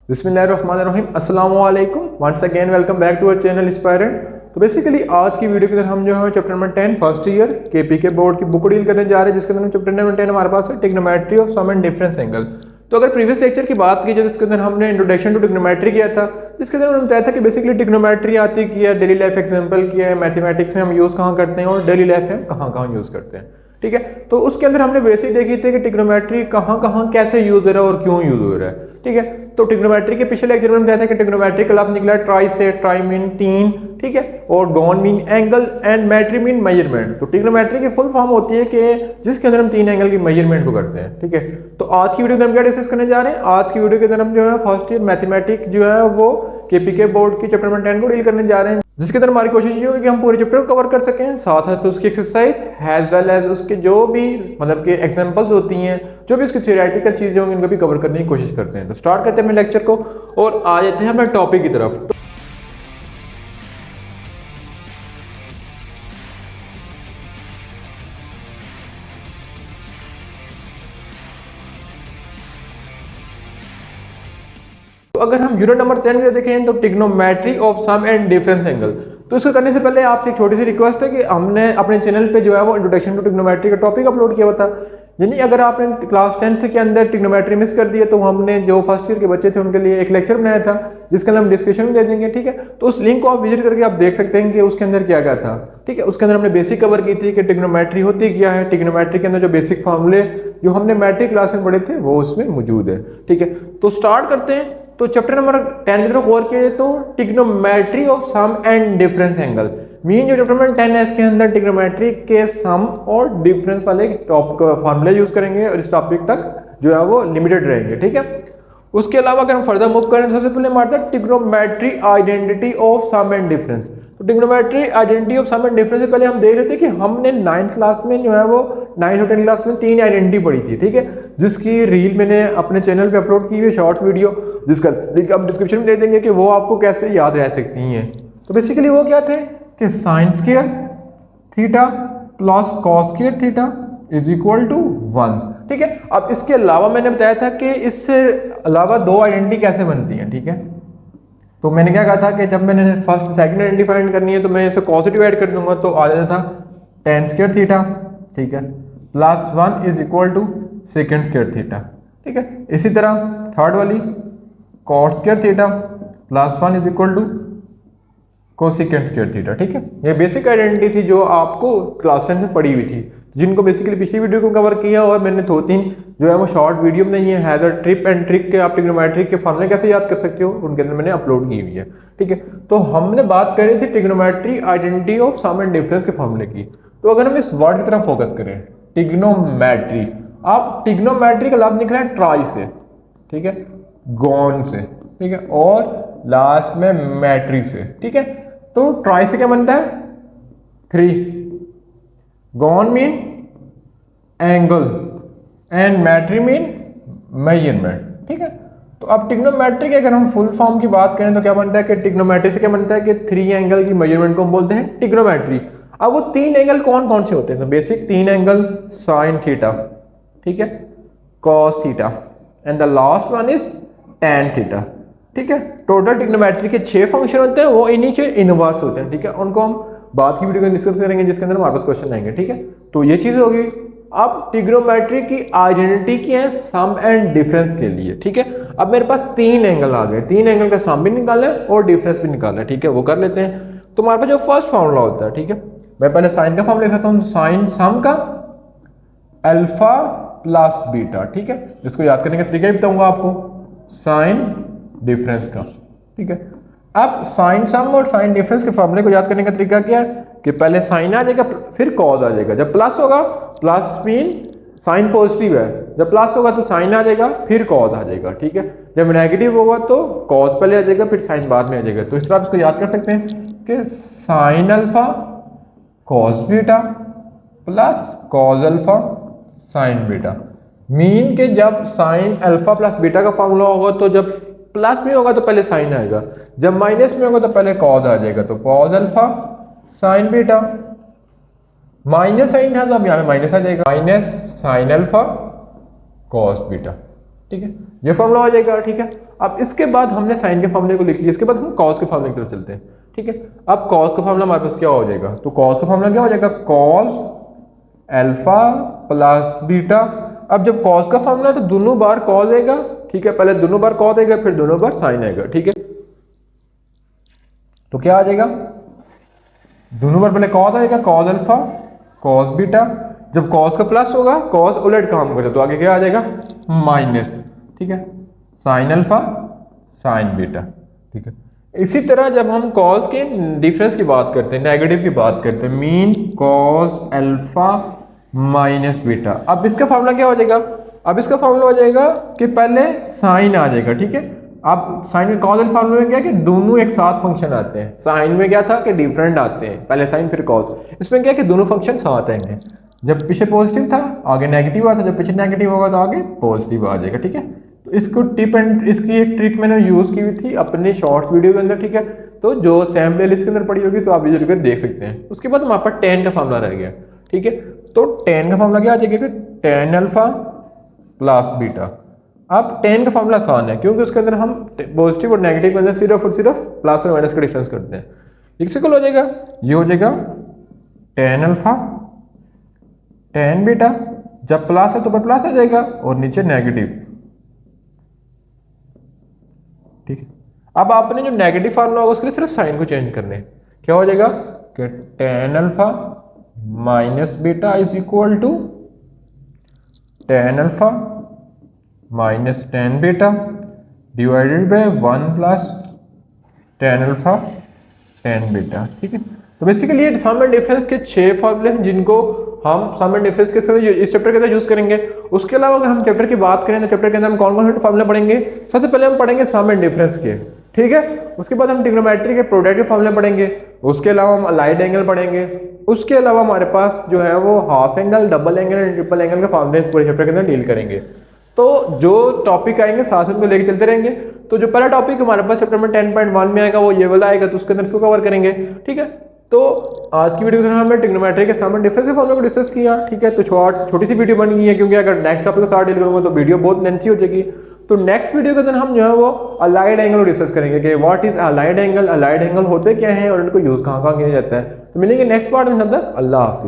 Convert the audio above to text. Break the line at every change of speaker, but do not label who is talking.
बिस्मिल्लाहिर्रहमानिर्रहीम अस्सलाम वालेकुम once again welcome back to our channel Inspirant. तो बेसिकली आज की वीडियो के अंदर हम जो है chapter number 10 first year KPK board की बुक डील करने जा रहे हैं, जिसके अंदर चैप्टर नंबर 10 हमारे पास है trigonometry of sum and difference angle. तो अगर प्रीवियस लेक्चर की बात की जाए, जिसके अंदर हमने इंट्रोडक्शन टू ट्रिग्नोमेट्री किया था, जिसके अंदर हमने बताया था कि बेसिकली ट्रिग्नोमेट्री आती किया है, डेली लाइफ एग्जाम्पल किया है, मैथमेटिक्स में हम यूज कहाँ करते हैं और डेली लाइफ में हम कहाँ कहाँ यूज करते हैं। ठीक है, तो उसके अंदर हमने बेसिक देखी थी कि ट्रिग्नोमेट्री कहाँ कहाँ कैसे यूज हो रहा है और क्यों यूज हो रहा है। ठीक है, तो ट्रिग्नोमेट्री के पिछले लेक्चर में बताया था कि ट्रिग्नोमेट्री का लफ्ज निकला ट्राई से, ट्राई मीन तीन, ठीक है, और gon mean angle and metry mean measurement. तो ट्रिग्नोमेट्री की फुल फॉर्म होती है कि जिसके अंदर हम तीन एंगल की मेजरमेंट को करते हैं। ठीक है, तो आज की वीडियो में हम क्या डिस्कस करने जा रहे हैं, आज की वीडियो के अंदर हम जो है फर्स्ट ईयर मैथमेटिक्स जो है वो केपीके बोर्ड की चैप्टर नंबर 10 को डील करने जा रहे हैं, जिसके अंदर हमारी कोशिश ये होगी कि हम पूरे चैप्टर को कवर कर सकें, साथ साथ उसकी एक्सरसाइज एज वेल एज उसके जो भी मतलब कि एग्जांपल्स होती हैं, जो भी उसकी थ्योरेटिकल चीजें होंगी, उनको भी कवर करने की कोशिश करते हैं। तो स्टार्ट करते हैं अपने लेक्चर को और आ जाते हैं अपने टॉपिक की तरफ। तो अगर हम यूनिट नंबर 10 में देखें तो trigonometry of sum and difference angle, तो इसको करने से पहले आपसे एक छोटी सी रिक्वेस्ट है कि हमने अपने चैनल पे जो है वो इंट्रोडक्शन टू ट्रिग्नोमेट्री का टॉपिक अपलोड किया हुआ था। यानी अगर आपने क्लास 10th के अंदर ट्रिग्नोमेट्री मिस कर दी है, तो हमने जो फर्स्ट ईयर के बच्चे थे उनके लिए एक लेक्चर बनाया था, जिसका हम डिस्क्रिप्शन में दे देंगे। ठीक है, तो उस लिंक को आप विजिट करके आप देख सकते हैं कि उसके अंदर क्या क्या था। ठीक है, उसके अंदर हमने बेसिक कवर की थी कि ट्रिग्नोमेट्री होती क्या है, ट्रिग्नोमेट्री के अंदर जो बेसिक फार्मूले जो हमने मैट्रिक क्लास में पढ़े थे वो उसमें मौजूद है। ठीक है, तो स्टार्ट करते हैं। तो चैप्टर नंबर 10 की तरफ गौर किया तो trigonometry of sum and difference angle mean जो चैप्टर नंबर 10 है, इसके अंदर ट्रिग्नोमेट्री के सम और डिफरेंस वाले टॉपिक फार्मूले यूज करेंगे और इस टॉपिक तक जो है वो लिमिटेड रहेंगे। ठीक है, उसके अलावा अगर हम फर्दर मूव करें तो सबसे पहले मारते हैं trigonometry identity of sum and difference. तो trigonometry identity of sum and difference से पहले हम देख लेते हैं कि हमने 9th क्लास में जो है वो 9th और 10th क्लास में तीन आइडेंटिटी पढ़ी थी। ठीक है, जिसकी रील मैंने अपने चैनल पे अपलोड की हुई है, शॉर्ट वीडियो, जिसका हम डिस्क्रिप्शन में दे देंगे कि वो आपको कैसे याद रह सकती हैं। तो बेसिकली वो क्या थे कि sine square theta plus cos square theta is equal to 1। ठीक है, अब इसके अलावा मैंने बताया था कि इससे अलावा दो आइडेंटिटी कैसे बनती हैं। ठीक है, तो मैंने क्या कहा था कि जब मैंने फर्स्ट सेकंड आइडेंटिटी फाइंड करनी है तो मैं इसे कॉस से डिवाइड कर दूंगा, तो आ जाता था tan स्क्वायर थीटा, ठीक है, plus 1 is equal to secant square theta. ठीक है, इसी तरह थर्ड वाली cot square theta plus 1 is equal to cosecant square theta. ठीक है, ये बेसिक आइडेंटिटी थी जो आपको क्लास 10 में पढ़ी हुई थी, जिनको बेसिकली पिछली वीडियो को कवर किया और मैंने 2-3 जो है वो शॉर्ट वीडियो में नहीं है द ट्रिप एंड ट्रिक के आप ट्रिग्नोमेट्री के फॉर्मूले कैसे याद कर सकते हो, उनके अंदर मैंने अपलोड की हुई है। ठीक है, तो हमने बात करी थी trigonometry identity of sum and difference के फॉर्मूले की। तो अगर हम इस वर्ड की तरफ फोकस करें ट्रिग्नोमेट्री, आप ट्रिग्नोमेट्री का लफ्ज निकला है ट्राई से, ठीक है, गॉन से, ठीक है, और लास्ट में मैट्री से। ठीक है, तो ट्राई से क्या बनता है 3, gon mean angle and metry mean measurement. ठीक है, तो अब ट्रिग्नोमेट्री की अगर हम फुल फॉर्म की बात करें तो क्या बनता है कि ट्रिग्नोमेट्री से क्या बनता है कि 3 एंगल की मेजरमेंट को हम बोलते हैं ट्रिग्नोमेट्री। अब वो 3 एंगल कौन कौन से होते हैं, तो बेसिक 3 एंगल साइन थीटा, ठीक है, cos theta and the last one is tan theta. ठीक है, टोटल ट्रिग्नोमेट्री के 6 फंक्शन होते हैं, वो इन्हीं के इनवर्स होते हैं। ठीक है, उनको हम बाद की वीडियो में डिस्कस करेंगे, जिसके अंदर हमारे पास क्वेश्चन आएंगे। ठीक है, तो ये चीज होगी। अब ट्रिग्नोमेट्री की आइडेंटिटी की है सम एंड डिफरेंस के लिए। ठीक है, अब मेरे पास 3 एंगल आ गए, 3 एंगल का सम भी निकाला है और डिफरेंस भी निकाला है। ठीक है, वो कर लेते हैं। तो हमारे पास जो फर्स्ट फॉर्मूला होता है, ठीक है, मैं पहले साइन का फॉर्मूला लिखता हूँ, साइन सम का अल्फा प्लस बीटा। ठीक है, जिसको याद करने का तरीका भी बताऊंगा आपको, साइन डिफरेंस का। ठीक है, अब साइन सम और साइन डिफरेंस के फॉर्मूले को याद करने का तरीका क्या है कि पहले साइन आ जाएगा फिर कॉस आ जाएगा। जब प्लस होगा, प्लस मीन साइन पॉजिटिव है, जब प्लस होगा तो साइन आ जाएगा फिर कॉस आ जाएगा। ठीक है, जब नेगेटिव होगा तो कॉस पहले आ जाएगा फिर साइन बाद में आ जाएगा। तो इस तरह आप इसको याद कर सकते हैं कि sign alpha cos beta plus cos alpha sine beta. Mean के जब साइन अल्फा प्लस बीटा का फॉर्मूला होगा तो जब प्लस में होगा तो पहले साइन आएगा, जब माइनस में होगा तो पहले कॉस आ जाएगा। तो cos alpha sine beta, minus sine था तो अब यहाँ पे माइनस आ जाएगा, minus sine alpha cos beta. ठीक है, ये फॉर्मूला आ जाएगा। ठीक है, अब इसके बाद हमने साइन के फॉर्मूले को लिख लिया, इसके बाद हम कॉस के फॉर्मूले की तरफ चलते हैं, ठीक है। अब कॉस का फॉर्मूला हमारे पास क्या हो जाएगा, तो कॉस का फॉर्मूला क्या हो जाएगा, कॉस अल्फा प्लस बीटा। अब जब कॉस का फॉर्मूला तो दोनों बार कॉस आएगा, ठीक है, पहले दोनों बार कॉस आएगा फिर दोनों बार साइन आएगा, ठीक है। तो क्या आ जाएगा, दोनों बार पहले कॉस आएगा, कॉस अल्फा कॉस बीटा, जब कॉस का प्लस होगा कॉस उलट काम करेगा तो आगे क्या आ जाएगा माइनस, ठीक है, साइन अल्फा साइन बीटा, ठीक है। इसी तरह जब हम कॉस के डिफरेंस की बात करते हैं, नेगेटिव की बात करते हैं, mean cos alpha minus beta, अब इसका फॉर्मूला क्या हो जाएगा, अब इसका फॉर्मूला हो जाएगा कि पहले साइन आ जाएगा, ठीक है। अब साइन में कॉस फॉर्मूला में क्या है कि दोनों एक साथ फंक्शन आते हैं, साइन में क्या था कि डिफरेंट आते हैं, पहले साइन फिर कॉस, इसमें क्या है कि दोनों फंक्शन साथ आएंगे, जब पीछे पॉजिटिव था आगे नेगेटिव आता, जब पीछे नेगेटिव होगा तो आगे पॉजिटिव आ जाएगा, ठीक है। तो इसको टिप एंड इसकी एक ट्रिक मैंने यूज की हुई थी अपने शॉर्ट्स वीडियो के अंदर, ठीक है, तो जो सेम प्ले लिस्ट के अंदर पड़ी होगी तो आप वीडियो करके देख सकते हैं। उसके बाद हमारे पास टेन का फॉर्मूला रह गया, ठीक है, तो टेन का फॉर्मूला क्या आ जाएगा, टेन अल्फा प्लस बीटा। अब टेन का फॉर्मूला आसान है क्योंकि उसके अंदर हम पॉजिटिव और नेगेटिव के अंदर सिर्फ और सिर्फ प्लस और माइनस का डिफरेंस करते हैं। एक सिंपल हो जाएगा, ये हो जाएगा टेन अल्फा टेन बीटा, जब प्लस है तो ऊपर प्लस आ जाएगा और नीचे नेगेटिव, ठीक है। अब आपने जो नेगेटिव फॉर्मूला होगा उसके लिए सिर्फ साइन को चेंज करने हैं, क्या हो जाएगा कि ten alpha minus beta is equal to ten alpha minus ten beta divided by 1 plus ten alpha ten beta, ठीक है। तो बेसिकली ये सम एंड डिफरेंस के 6 फॉर्मूले हैं जिनको हम सम एंड डिफरेंस के थ्रू इस चैप्टर के अंदर यूज करेंगे। उसके अलावा अगर हम चैप्टर की बात करें तो चैप्टर के अंदर हम कौन कौन से फॉर्मूले पढ़ेंगे, सबसे पहले हम पढ़ेंगे सम एंड डिफरेंस के, ठीक है। उसके बाद हम ट्रिग्नोमेट्री के प्रोडक्ट के फॉर्मूले पढ़ेंगे, उसके अलावा हम अलाइड एंगल पढ़ेंगे, उसके अलावा हमारे पास जो है वो half angle, double angle and triple angle के फॉर्मूले पूरे चैप्टर के अंदर डील करेंगे। तो जो टॉपिक आएंगे साथ उनको लेके चलते रहेंगे। तो जो पहला टॉपिक हमारे पास चैप्टर में 10.1 में आएगा वो ये वाला आएगा, तो उसके अंदर इसको कवर करेंगे, ठीक है। तो आज की वीडियो के अंदर हमने ट्रिग्नोमेट्री के सम एंड डिफरेंस के फॉर्मूले को डिस्कस किया, ठीक है। तो छोटी सी वीडियो बन गई है क्योंकि अगर नेक्स्ट टॉपिक के साथ डील करूंगा तो वीडियो बहुत लेंथी हो जाएगी। तो नेक्स्ट वीडियो के अंदर हम जो है वो अलाइड एंगल को डिस्कस करेंगे कि what is allied angle, allied angle होते क्या हैं और इनको यूज कहाँ किया जाता है। तो मिलेंगे नेक्स्ट पार्ट में, तब तक अल्लाह हाफिज।